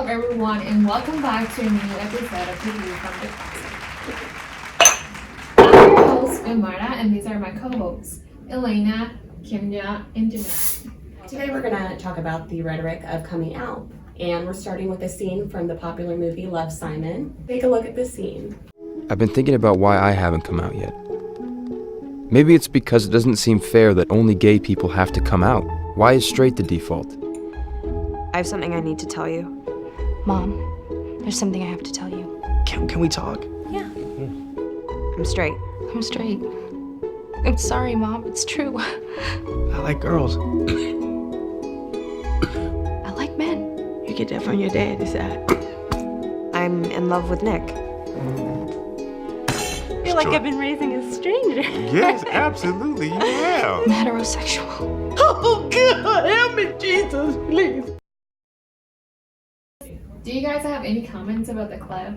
Hello everyone and welcome back to a new episode of The View from the Closet. I'm your host, Amara, and these are my co-hosts, Elena, Kimja, and Jeanette. Today we're going to talk about the rhetoric of coming out. And we're starting with a scene from the popular movie Love, Simon. Take a look at this scene. I've been thinking about why I haven't come out yet. Maybe it's because it doesn't seem fair that only gay people have to come out. Why is straight the default? I have something I need to tell you. Mom, there's something I have to tell you. Can we talk? Yeah. I'm straight. I'm straight. I'm sorry, Mom. It's true. I like girls. I like men. You get that from your dad, is that? I'm in love with Nick. I feel like I've been raising a stranger. Yes, absolutely, you have. I'm heterosexual. Oh, God, help me, Jesus, please. Do you guys have any comments about the clip?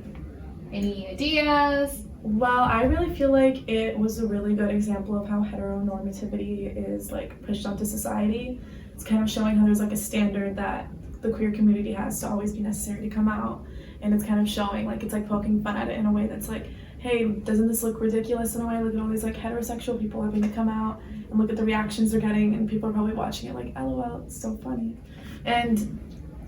Any ideas? Well, I really feel like it was a really good example of how heteronormativity is like pushed onto society. It's kind of showing how there's like a standard that the queer community has to always be necessary to come out. And it's kind of showing like it's like poking fun at it in a way that's like, hey, doesn't this look ridiculous in a way? Look at all these like heterosexual people having to come out and look at the reactions they're getting, and people are probably watching it like, LOL, it's so funny. And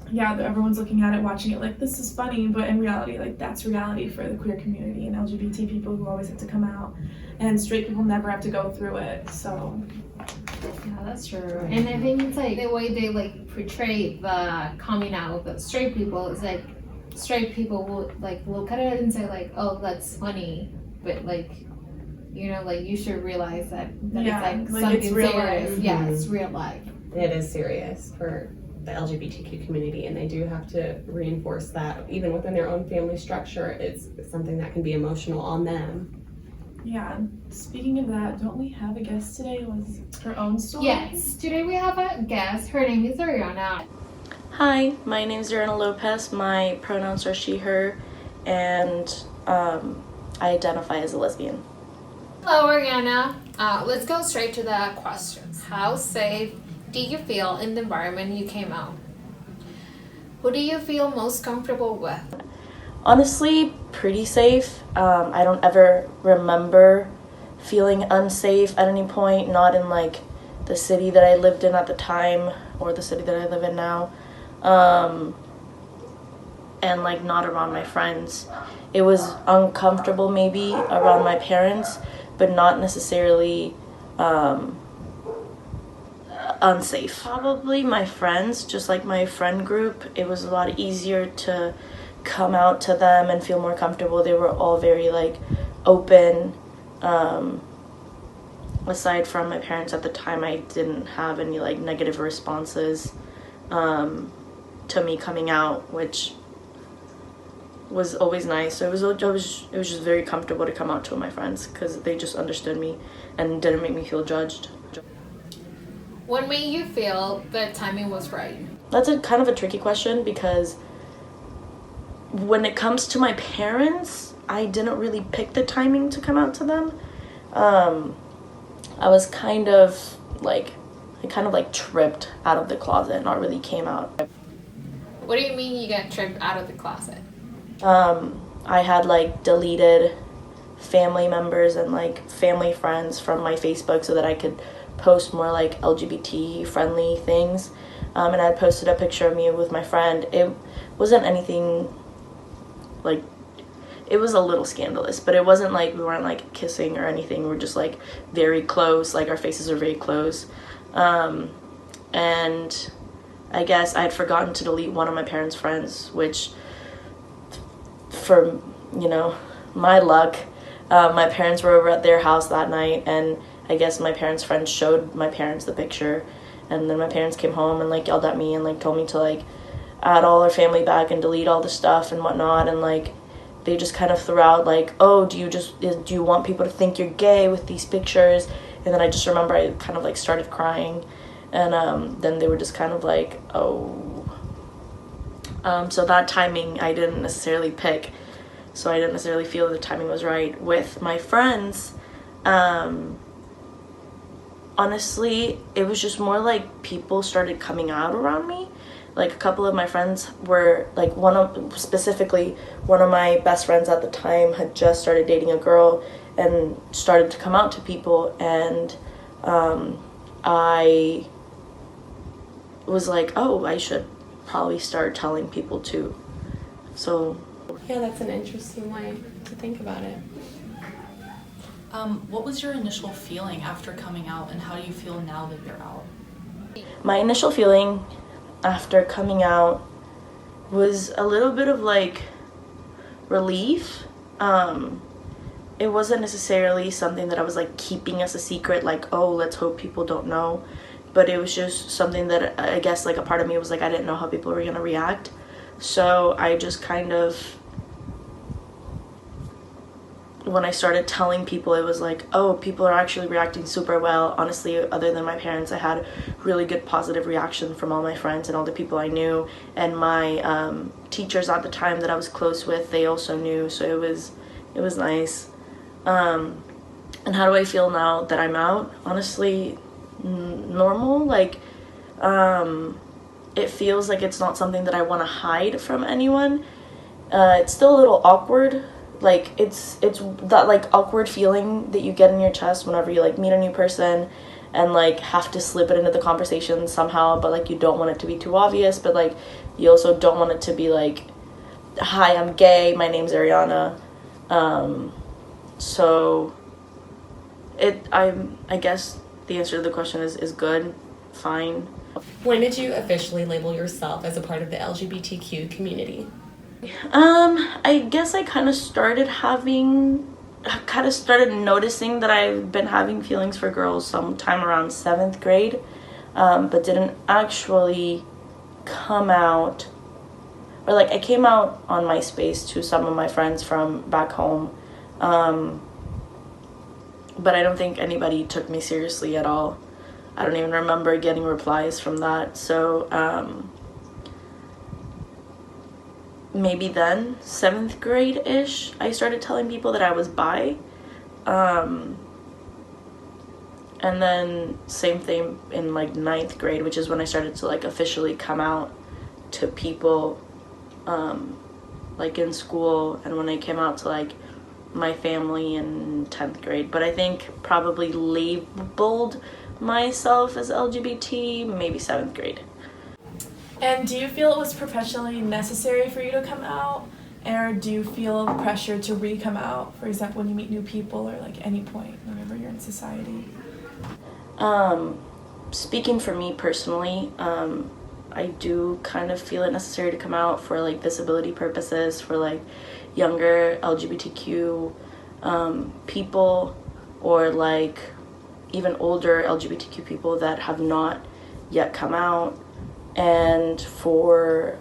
yeah, everyone's looking at it, watching it like, this is funny, but in reality, like, that's reality for the queer community and LGBT people who always have to come out, and straight people never have to go through it, so. Yeah, that's true. And I think it's like the way they like portray the coming out of the straight people is like straight people will like look at it and say like, oh, that's funny, but like, you know, like you should realize that Yeah, it's like, something it's real serious. life. Yeah, it's real life. It is serious for the LGBTQ community, and they do have to reinforce that even within their own family structure. It's something that can be emotional on them. Yeah, speaking of that, don't we have a guest today with her own story? Yes, today we have a guest. Her name is Ariana. Hi, my name is Ariana Lopez. My pronouns are she, her, and I identify as a lesbian. Hello, Ariana. Let's go straight to the questions. How safe do you feel in the environment you came out? Who do you feel most comfortable with? Honestly, pretty safe. I don't ever remember feeling unsafe at any point, not in like the city that I lived in at the time or the city that I live in now. And like not around my friends. It was uncomfortable maybe around my parents, but not necessarily unsafe. Probably my friends, just like my friend group. It was a lot easier to come out to them and feel more comfortable. They were all very like open. Aside from my parents at the time, I didn't have any like negative responses to me coming out, which was always nice. So it was just very comfortable to come out to my friends because they just understood me and didn't make me feel judged. What made you feel the timing was right? That's a kind of a tricky question because when it comes to my parents, I didn't really pick the timing to come out to them. I was kind of like tripped out of the closet, not really came out. What do you mean you got tripped out of the closet? I had like deleted family members and like family friends from my Facebook so that I could post more like LGBT friendly things. And I posted a picture of me with my friend. It wasn't anything like, it was a little scandalous, but it wasn't like we weren't like kissing or anything. We were just like very close, like our faces are very close. And I guess I had forgotten to delete one of my parents' friends, which for, you know, my luck, my parents were over at their house that night, and I guess my parents' friend showed my parents the picture, and then my parents came home and like yelled at me and like told me to like add all our family back and delete all the stuff and whatnot, and like they just kind of threw out like, oh, do you want people to think you're gay with these pictures? And then I just remember I kind of like started crying, and then they were just kind of like, oh. So that timing I didn't necessarily pick, so I didn't necessarily feel the timing was right. With my friends, honestly, it was just more like people started coming out around me. Like a couple of my friends were like specifically one of my best friends at the time had just started dating a girl and started to come out to people, and I was like, oh, I should probably start telling people too. So Yeah, that's an interesting way to think about it. What was your initial feeling after coming out, and how do you feel now that you're out? my initial feeling after coming out was a little bit of like relief. It wasn't necessarily something that I was like keeping as a secret, like, oh, let's hope people don't know. But it was just something that I guess like a part of me was like, I didn't know how people were gonna react. So I just kind of, when I started telling people, it was like, oh, people are actually reacting super well. Honestly, other than my parents, I had really good positive reaction from all my friends and all the people I knew. And my teachers at the time that I was close with, they also knew. So it was nice. And how do I feel now that I'm out? Honestly, normal. Like, it feels like it's not something that I want to hide from anyone. It's still a little awkward. Like, it's that like awkward feeling that you get in your chest whenever you like meet a new person and like have to slip it into the conversation somehow, but like you don't want it to be too obvious, but like you also don't want it to be like, hi, I'm gay, my name's Ariana. So I guess the answer to the question is good, fine. When did you officially label yourself as a part of the LGBTQ community? I guess I kind of started noticing that I've been having feelings for girls sometime around 7th grade, but didn't actually come out, or like I came out on MySpace to some of my friends from back home, but I don't think anybody took me seriously at all. I don't even remember getting replies from that, so maybe then, 7th grade-ish, I started telling people that I was bi. And then same thing in like 9th grade, which is when I started to like officially come out to people like in school, and when I came out to like my family in 10th grade. But I think probably labeled myself as LGBT maybe 7th grade. And do you feel it was professionally necessary for you to come out? Or do you feel pressure to re-come out, for example, when you meet new people or like any point whenever you're in society? Speaking for me personally, I do kind of feel it necessary to come out for like visibility purposes, for like younger LGBTQ people, or like even older LGBTQ people that have not yet come out. And for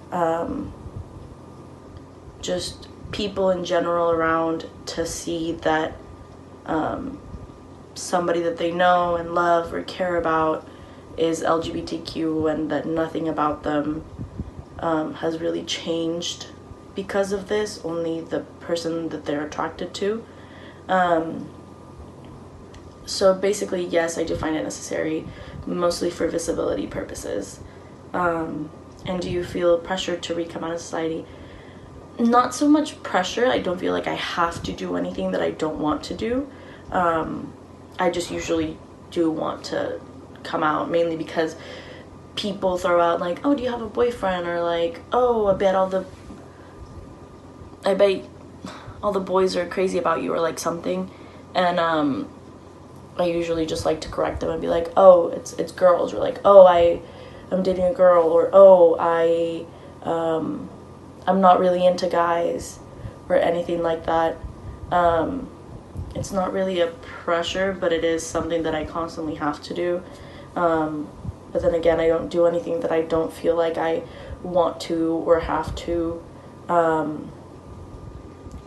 just people in general around to see that somebody that they know and love or care about is LGBTQ, and that nothing about them has really changed because of this, only the person that they're attracted to. So basically, yes, I do find it necessary, mostly for visibility purposes. And do you feel pressure to re-come out of society? Not so much pressure. I don't feel like I have to do anything that I don't want to do. I just usually do want to come out, mainly because people throw out like, oh, do you have a boyfriend? Or like, oh, I bet all the boys are crazy about you, or like something. And I usually just like to correct them and be like, oh, it's girls, or like, oh, I'm dating a girl, or oh, I'm not really into guys, or anything like that. It's not really a pressure, but it is something that I constantly have to do. But then again, I don't do anything that I don't feel like I want to or have to.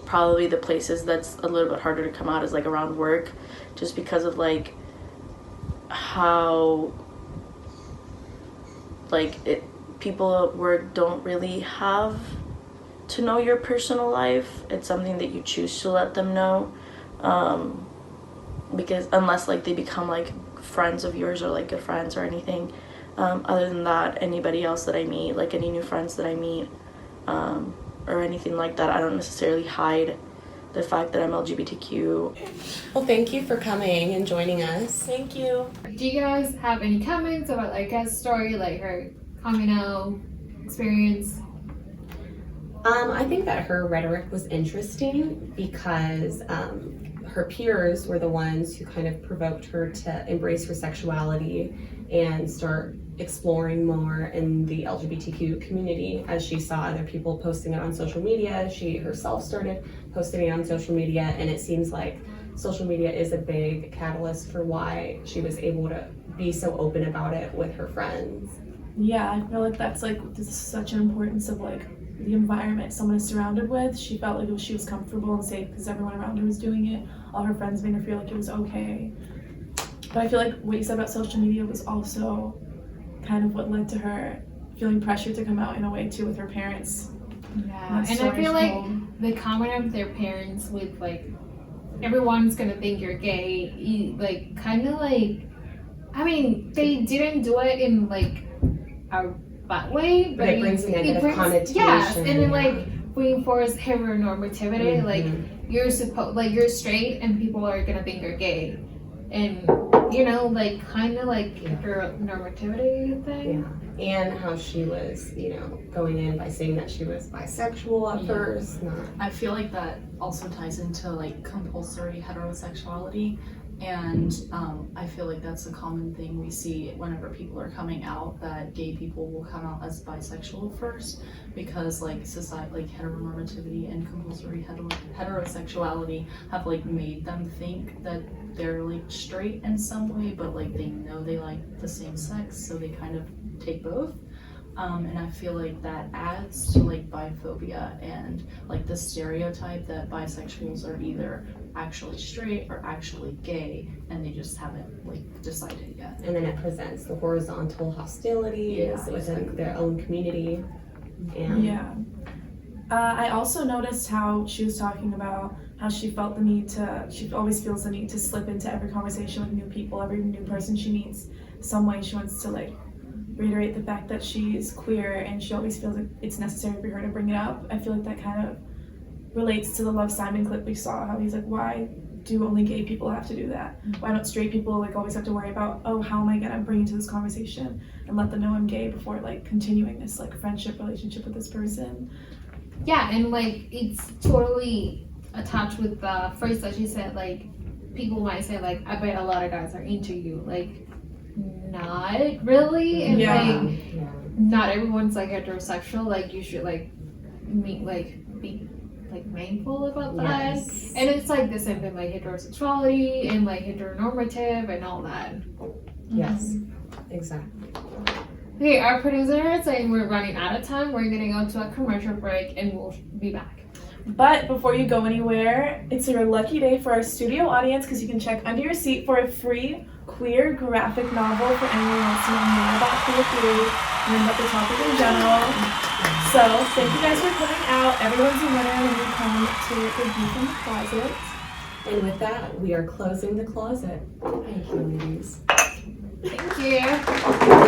Probably the places that's a little bit harder to come out is like around work, just because of like how people at work don't really have to know your personal life. It's something that you choose to let them know, because unless like they become like friends of yours or like good friends or anything, Other than that, anybody else that I meet, like any new friends that I meet, or anything like that, I don't necessarily hide the fact that I'm LGBTQ. Well, thank you for coming and joining us. Thank you. Do you guys have any comments about like Kat's story, like her coming out experience? I think that her rhetoric was interesting because her peers were the ones who kind of provoked her to embrace her sexuality and start exploring more in the LGBTQ community. As she saw other people posting it on social media, she herself started posting it on social media, and it seems like social media is a big catalyst for why she was able to be so open about it with her friends. Yeah, I feel like that's like this is such an importance of like the environment someone is surrounded with. She felt like she was comfortable and safe because everyone around her was doing it. All her friends made her feel like it was okay. But I feel like what you said about social media was also kind of what led to her feeling pressure to come out in a way too with her parents. Yeah, and I feel like the comment of their parents with like everyone's gonna think you're gay, like kind of like, I mean, they didn't do it in like a bad way, but it brings a negative connotation. Yes, and it like reinforce heteronormativity. Like you're straight, and people are gonna think you're gay, and you know, like kind of like heteronormativity thing. Yeah. And how she was, you know, going in by saying that she was bisexual at first. I feel like that also ties into like compulsory heterosexuality, and I feel like that's a common thing we see whenever people are coming out, that gay people will come out as bisexual first because like society, like heteronormativity and compulsory heterosexuality have like made them think that they're like straight in some way, but like they know they like the same sex, so they kind of take both. And I feel like that adds to like biphobia and like the stereotype that bisexuals are either actually straight or actually gay, and they just haven't like decided yet. And then it presents the horizontal hostilities within their own community. And yeah. I also noticed how she was talking about how she felt the need to, she always feels the need to slip into every conversation with new people, every new person she meets. Some way she wants to like reiterate the fact that she's queer, and she always feels like it's necessary for her to bring it up. I feel like that kind of relates to the Love Simon clip we saw, how he's like, why do only gay people have to do that? Why don't straight people like always have to worry about, oh, how am I gonna bring into this conversation and let them know I'm gay before like continuing this like friendship relationship with this person? Yeah, and like it's totally attached with the phrase that she said, like people might say like, I bet a lot of guys are into you, like not really, and like not everyone's like heterosexual, like you should like be like mindful about that. And it's like the same thing like heterosexuality and like heteronormative and all that. Yes, exactly. Okay, our producer is saying we're running out of time. We're gonna go to a commercial break and we'll be back. But before you go anywhere, it's your lucky day for our studio audience because you can check under your seat for a free queer graphic novel for anyone else to know more about queer theory and about the topic in general. So thank you guys for coming out. Everyone's a winner when you come to the View from the Closet. And with that, we are closing the closet. Thank you, ladies. Thank you.